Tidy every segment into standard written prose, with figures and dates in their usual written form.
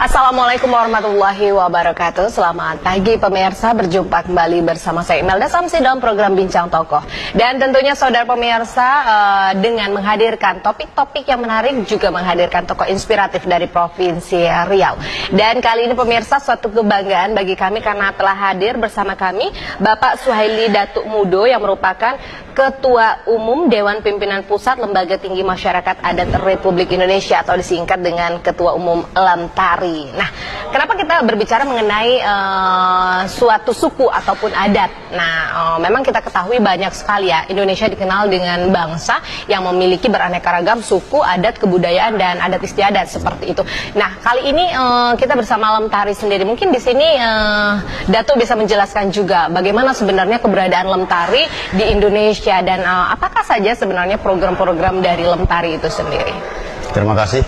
Assalamualaikum warahmatullahi wabarakatuh. Selamat pagi pemirsa, berjumpa kembali bersama saya Imelda Samsi dalam program Bincang Tokoh. Dan tentunya saudara pemirsa, dengan menghadirkan topik-topik yang menarik, juga menghadirkan tokoh inspiratif dari Provinsi Riau. Dan kali ini pemirsa, suatu kebanggaan bagi kami karena telah hadir bersama kami Bapak Suhaili Datuk Mudo yang merupakan Ketua Umum Dewan Pimpinan Pusat Lembaga Tinggi Masyarakat Adat Republik Indonesia atau disingkat dengan Ketua Umum Lemtari. Nah, kenapa kita berbicara mengenai suatu suku ataupun adat? Nah, memang kita ketahui banyak sekali ya, Indonesia dikenal dengan bangsa yang memiliki beraneka ragam suku, adat, kebudayaan, dan adat istiadat seperti itu. Nah, kali ini kita bersama Lemtari sendiri. Mungkin di sini Datuk bisa menjelaskan juga bagaimana sebenarnya keberadaan Lemtari di Indonesia dan apakah saja sebenarnya program-program dari Lemtari itu sendiri. Terima kasih.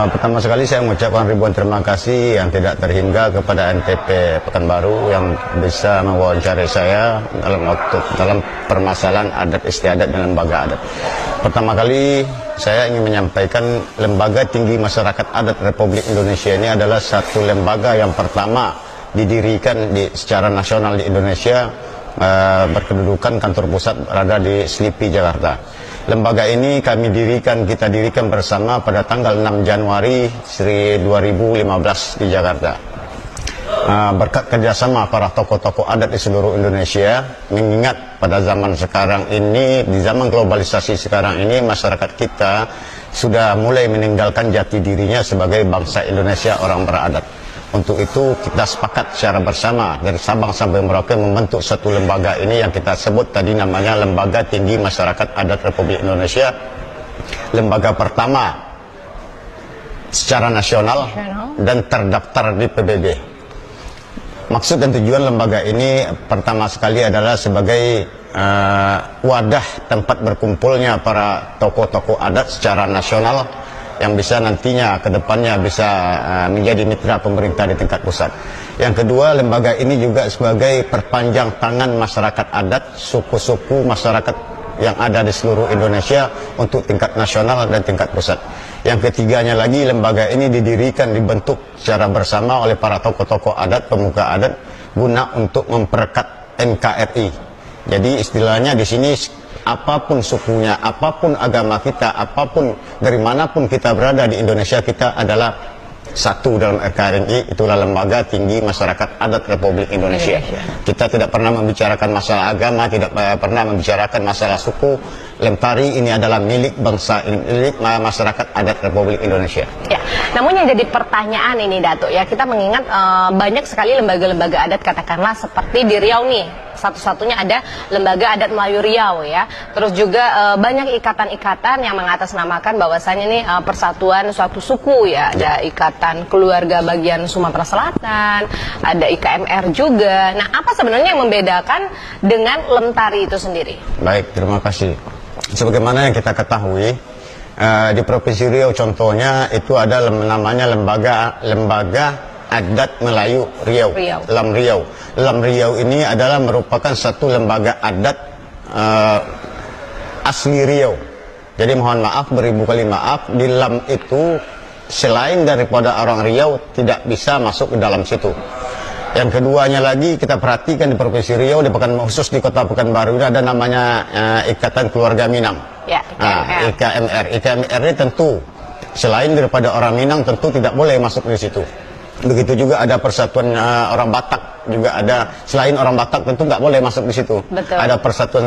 Pertama sekali saya mengucapkan ribuan terima kasih yang tidak terhingga kepada NTP Pekanbaru yang bisa mewawancarai saya dalam permasalahan adat istiadat dan lembaga adat. Pertama kali saya ingin menyampaikan Lembaga Tinggi Masyarakat Adat Republik Indonesia ini adalah satu lembaga yang pertama didirikan secara nasional di Indonesia, berkedudukan kantor pusat berada di Selipi, Jakarta. Lembaga ini kita dirikan bersama pada tanggal 6 Januari 2015 di Jakarta. Berkat kerjasama para tokoh-tokoh adat di seluruh Indonesia, mengingat pada zaman sekarang ini, di zaman globalisasi sekarang ini, masyarakat kita sudah mulai meninggalkan jati dirinya sebagai bangsa Indonesia orang beradat. Untuk itu kita sepakat secara bersama dari Sabang sampai Merauke membentuk satu lembaga ini yang kita sebut tadi namanya Lembaga Tinggi Masyarakat Adat Republik Indonesia. Lembaga pertama secara nasional dan terdaftar di PBB. Maksud dan tujuan lembaga ini pertama sekali adalah sebagai wadah tempat berkumpulnya para tokoh-tokoh adat secara nasional yang bisa nantinya ke depannya bisa menjadi mitra pemerintah di tingkat pusat. Yang kedua, lembaga ini juga sebagai perpanjang tangan masyarakat adat, suku-suku masyarakat yang ada di seluruh Indonesia untuk tingkat nasional dan tingkat pusat. Yang ketiganya lagi, lembaga ini dibentuk secara bersama oleh para tokoh-tokoh adat, pemuka adat, guna untuk mempererat NKRI. Jadi istilahnya di sini, apapun sukunya, apapun agama kita, apapun dari manapun kita berada di Indonesia, kita adalah satu dalam NKRI. Itulah Lembaga Tinggi Masyarakat Adat Republik Indonesia. Kita tidak pernah membicarakan masalah agama, tidak pernah membicarakan masalah suku. Lemtari ini adalah milik bangsa, milik masyarakat adat Republik Indonesia. Ya, namun yang jadi pertanyaan ini Datuk ya, kita mengingat banyak sekali lembaga-lembaga adat, katakanlah seperti di Riau nih, satu-satunya ada Lembaga Adat Melayu Riau ya. Terus juga banyak ikatan-ikatan yang mengatasnamakan bahwasanya nih persatuan suatu suku ya. Ada Ikatan Keluarga Bagian Sumatera Selatan, ada IKMR juga. Nah, apa sebenarnya yang membedakan dengan Lemtari itu sendiri? Baik, terima kasih. Sebagaimana yang kita ketahui, di Provinsi Riau contohnya itu ada namanya Lembaga Adat Melayu Riau. Lam Riau. Lam Riau ini adalah merupakan satu lembaga adat asli Riau. Jadi mohon maaf, beribu kali maaf, di Lam itu selain daripada orang Riau tidak bisa masuk ke dalam situ. Yang keduanya lagi, kita perhatikan di Provinsi Riau, khusus di Kota Pekanbaru ini ada namanya Ikatan Keluarga Minang. Ya, IKMR. IKMR ini tentu selain daripada orang Minang tentu tidak boleh masuk di situ. Begitu juga ada Persatuan orang Batak, juga ada selain orang Batak tentu nggak boleh masuk di situ. Betul. Ada Persatuan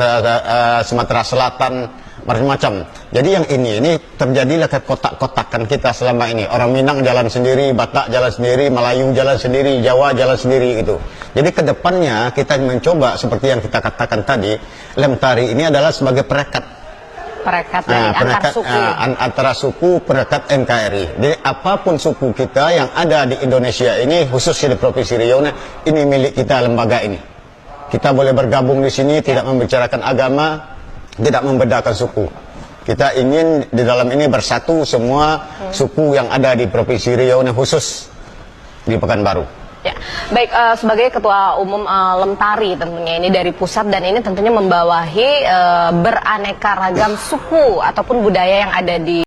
Sumatera Selatan, macam-macam. Jadi yang ini terjadilah kotak-kotakan kita selama ini. Orang Minang jalan sendiri, Batak jalan sendiri, Melayu jalan sendiri, Jawa jalan sendiri itu. Jadi kedepannya kita mencoba seperti yang kita katakan tadi, Lemtari ini adalah sebagai perekat antara suku, perekat NKRI. Jadi apapun suku kita yang ada di Indonesia ini, khususnya di Provinsi Riau, ini milik kita lembaga ini. Kita boleh bergabung di sini, tidak membicarakan agama, tidak membedakan suku. Kita ingin di dalam ini bersatu semua suku yang ada di Provinsi Riau ini, khusus di Pekanbaru. Ya, baik, sebagai Ketua Umum Lemtari tentunya ini dari pusat, dan ini tentunya membawahi beraneka ragam suku ataupun budaya yang ada di